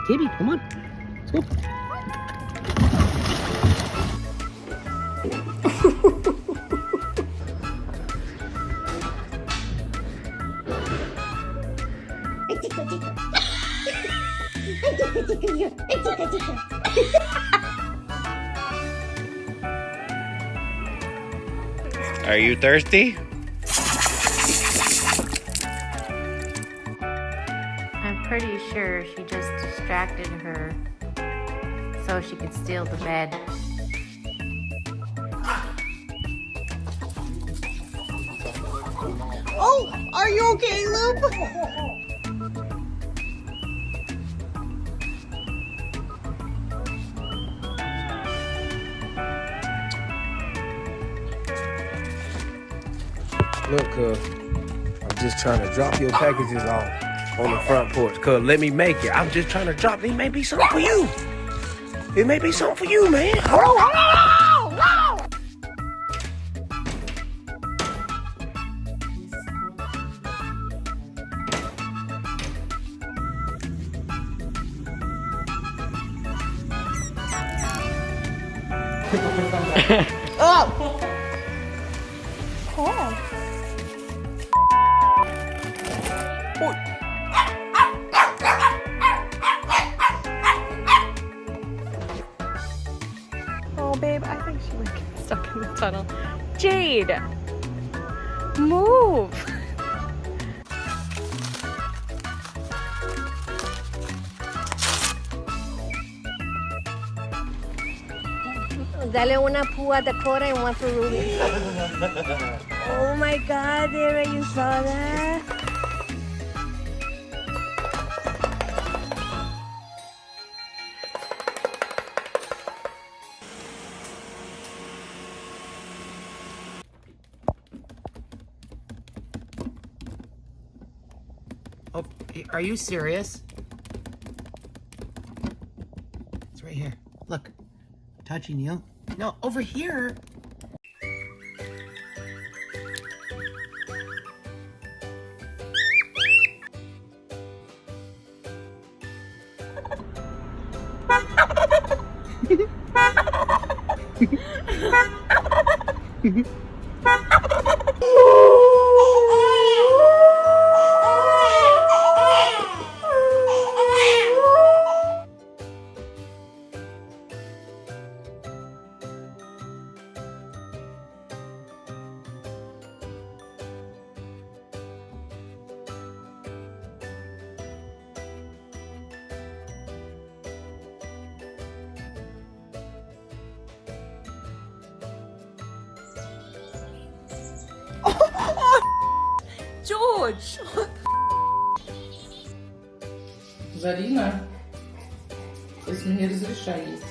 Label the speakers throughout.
Speaker 1: Gibby, come on. Let's go.
Speaker 2: Are you thirsty?
Speaker 3: I'm pretty sure she just distracted her so she could steal the bed.
Speaker 4: Oh, are you okay, Loop?
Speaker 1: Look, I'm just trying to drop your packages off on the front porch. Cuz, let me make it. I'm just trying to drop. It may be something for you. It may be something for you, man. Hold on.
Speaker 4: Oh!
Speaker 3: Oh, babe, I think she might get stuck in the tunnel. Jade! Move!
Speaker 5: Dale una púa Dakota and one for Ruby. Oh my God, Dara, you saw that?
Speaker 1: Oh, are you serious? It's right here. Look. Touching you. No, over here.
Speaker 4: George!
Speaker 6: Зарина, если не разрешай есть.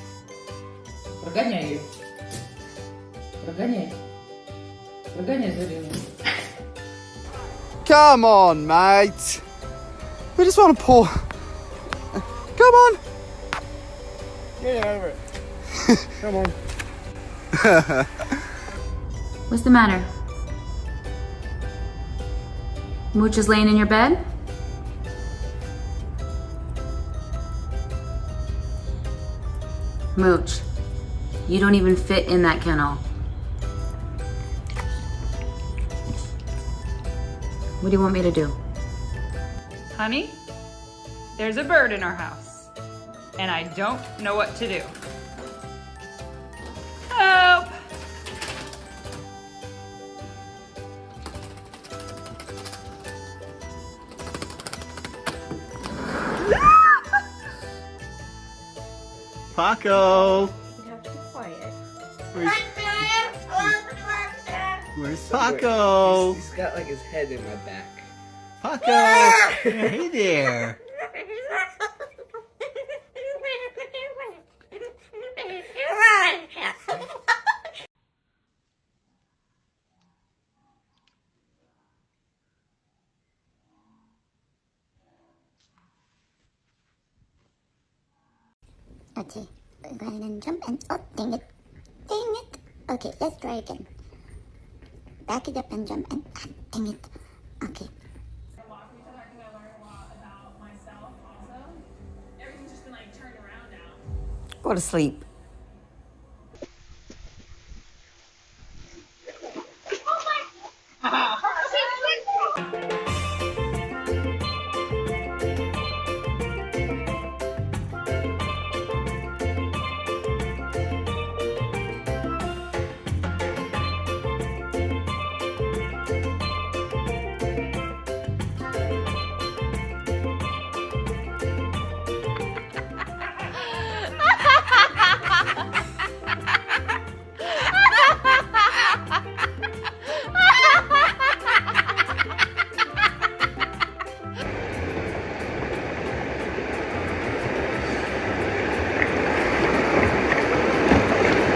Speaker 6: Прогоняй ее. Прогоняй. Прогоняй Зарину.
Speaker 7: Come on, mate. We just want to pour. Come on.
Speaker 1: Get over it. Come on.
Speaker 3: What's the matter? Mooch is laying in your bed? Mooch, you don't even fit in that kennel. What do you want me to do?
Speaker 8: Honey, there's a bird in our house, and I don't know what to do. Help!
Speaker 7: Paco.
Speaker 5: You have to be quiet.
Speaker 7: Where's Paco?
Speaker 2: He's got like his head in my back.
Speaker 7: Paco. Hey there.
Speaker 9: Okay, go ahead and jump and oh, dang it. Dang it. Okay, let's try again. Back it up and jump and dang it. Okay.
Speaker 4: go to sleep.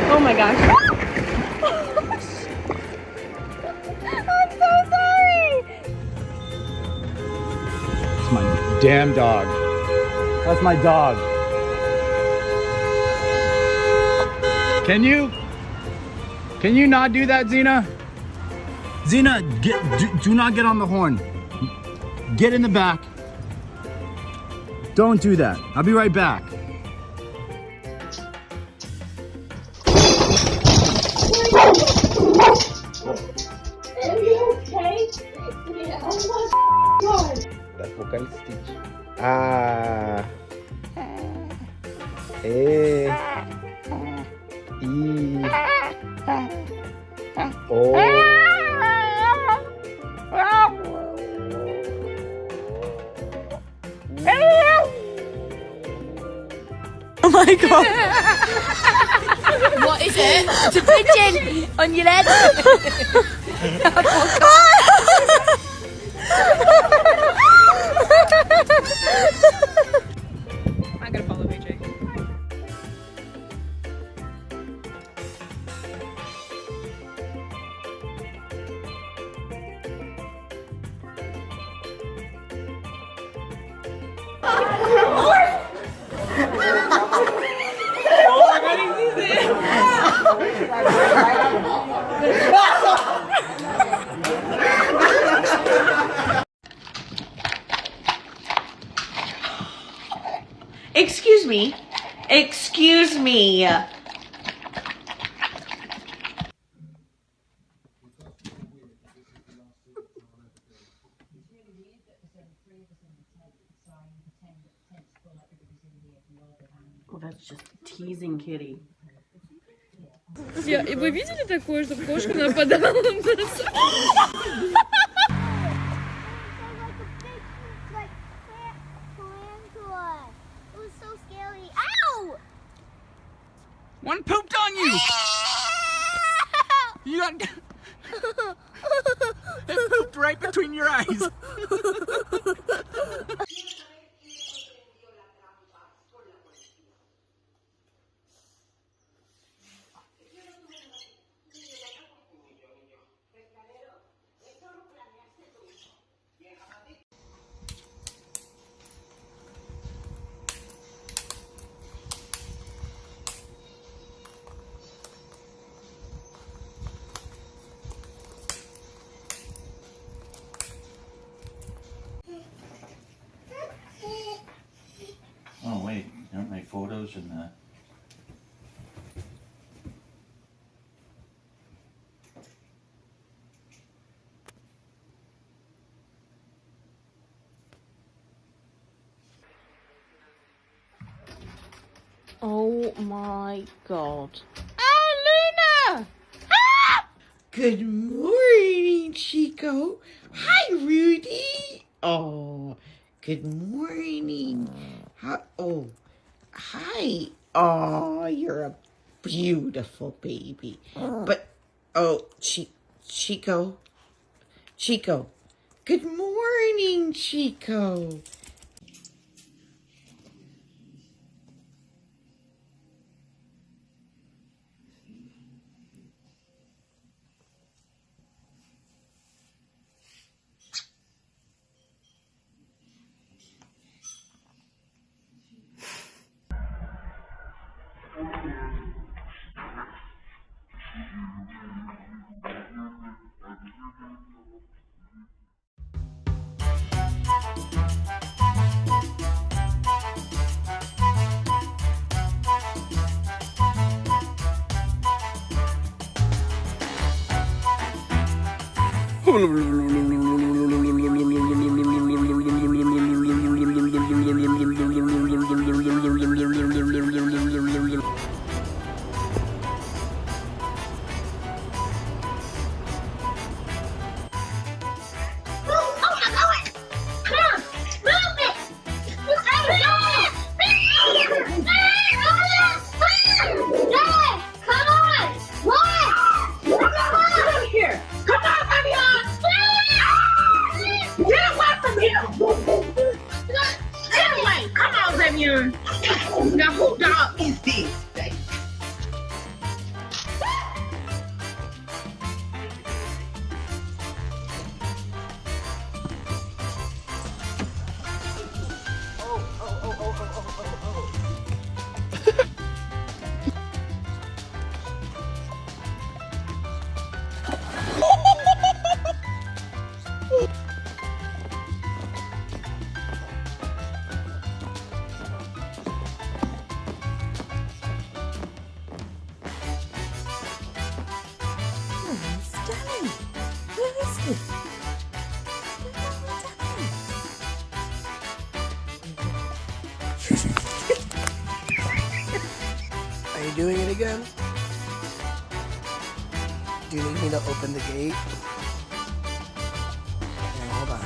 Speaker 5: Oh my gosh. I'm so sorry.
Speaker 7: It's my damn dog. That's my dog. Can you not do that, Xena? Xena, do not get on the horn. Get in the back. Don't do that. I'll be right back.
Speaker 2: That's vocal Stitch. Ah. E. I. O.
Speaker 5: Oh my god. What is it? It's a pigeon on your head.
Speaker 8: I'm gonna follow AJ.
Speaker 4: Excuse me. Excuse me.
Speaker 6: Oh, that's just teasing Kitty.
Speaker 5: Вы видели такое, что кошка нападала на
Speaker 7: One pooped on you. You got it pooped right between your eyes.
Speaker 10: Oh wait, aren't my photos in the...
Speaker 4: Oh my god. Oh, Luna! Ah! Good morning, Chico. Hi, Rudy. Oh, good morning. Oh, hi. Oh, you're a beautiful baby. But, oh, Chico. Chico. Good morning, Chico. Now who dog is this?
Speaker 1: Are you doing it again? Do you need me to open the gate? Okay, hold on.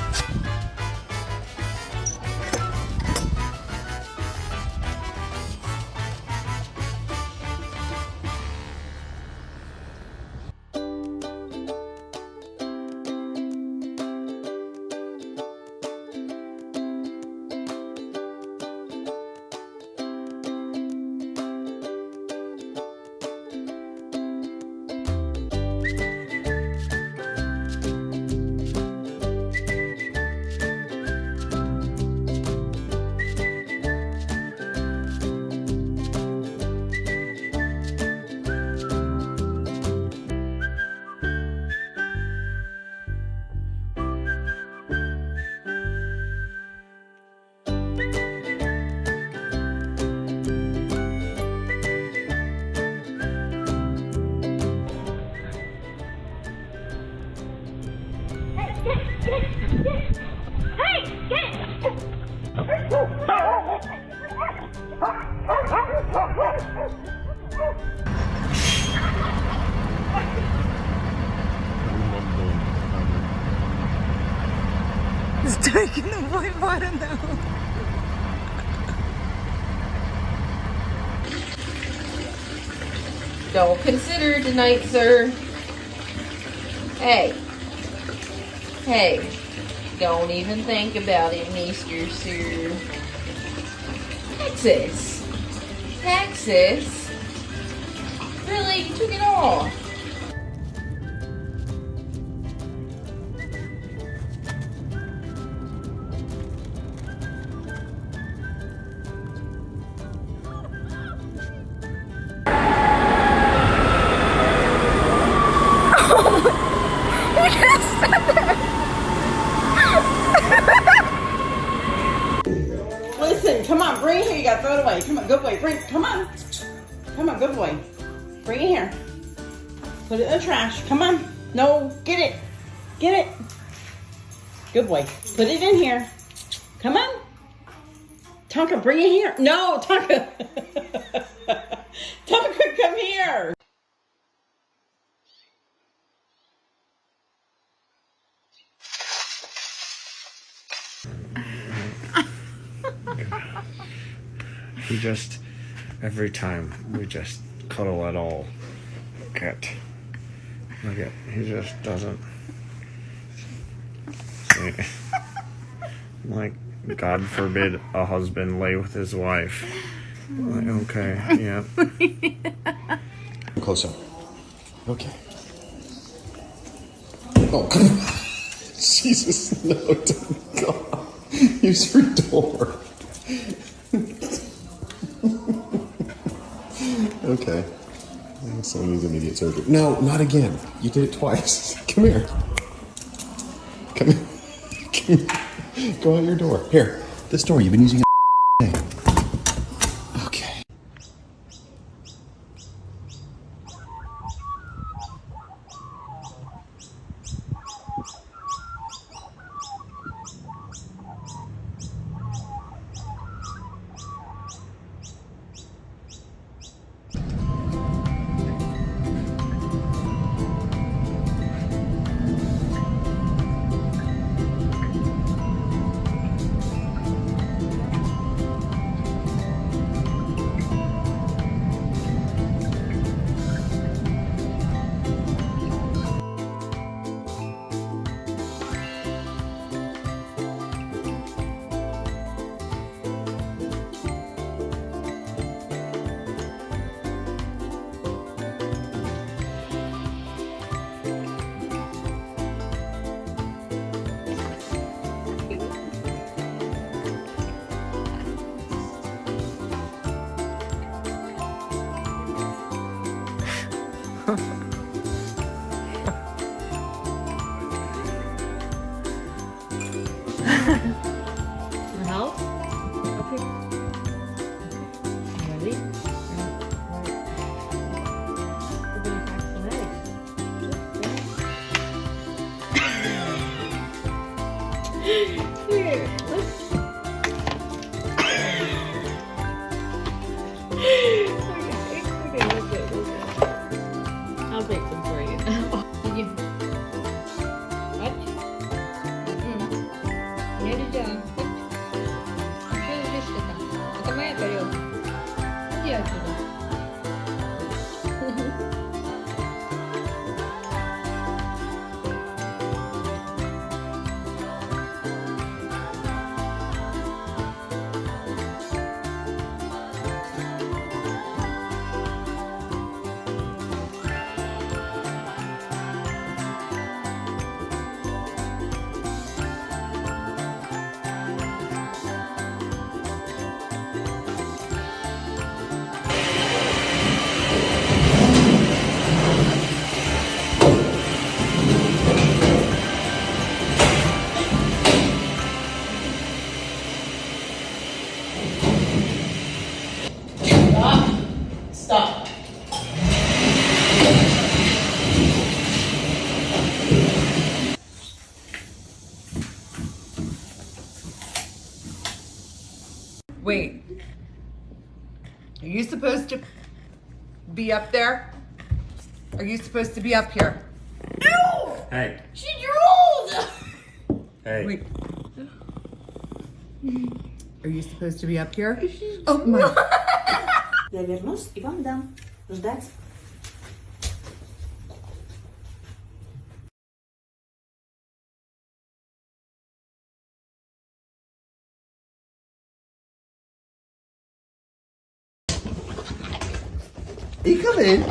Speaker 4: It's taking the white button now. Don't consider it tonight, sir. Hey. Hey. Don't even think about it, Mr. Sir. Texas. Texas? Really? You took it off. Listen, come on, bring it here. You gotta throw it away. Come on, good boy. Come on. Come on, good boy. Bring it here. Put it in the trash. Come on. No, get it. Get it. Good boy. Put it in here. Come on. Tonka, bring it here. No, Tonka. Tonka, come here.
Speaker 7: He just, every time, we just cuddle at all. Look at, he just doesn't. Like, God forbid a husband lay with his wife. Like, okay, yeah.
Speaker 11: Close up. Okay. Oh, come on. Jesus, no, don't go. Use your door. Okay. Someone needs immediate surgery. No, not again. You did it twice. Come here. Come here. Come here. Go out your door. Here. This door. You've been using it. Okay.
Speaker 5: help? Okay. Ready? Here, let's. I'll make them for you. What? 내리자. 잠깐만 버려. 이제
Speaker 4: Stop.
Speaker 8: Wait. Are you supposed to be up there? Are you supposed to be up here?
Speaker 4: No!
Speaker 10: Hey,
Speaker 4: She drooled!
Speaker 10: hey.
Speaker 8: Wait. Are you supposed to be up here? Oh my.
Speaker 4: Я вернусь и вам дам. Ждать.
Speaker 2: You come in.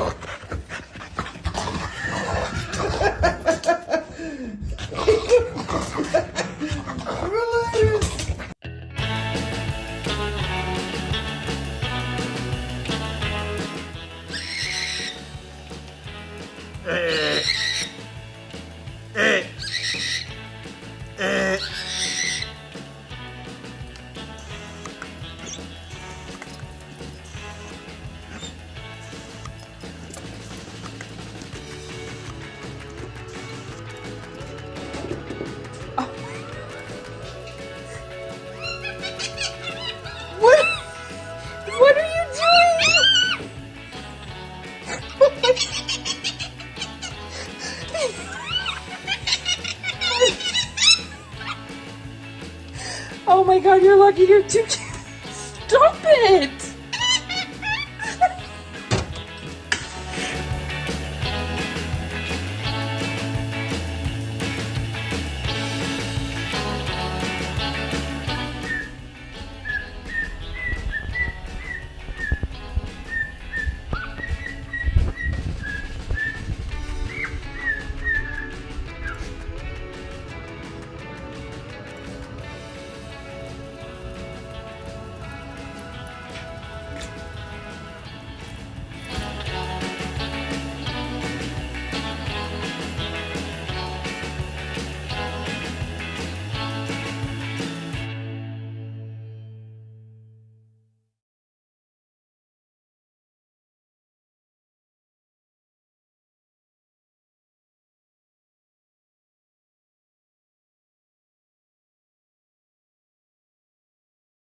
Speaker 8: What are you doing? Oh my god, you're lucky you're too cute. Stop it!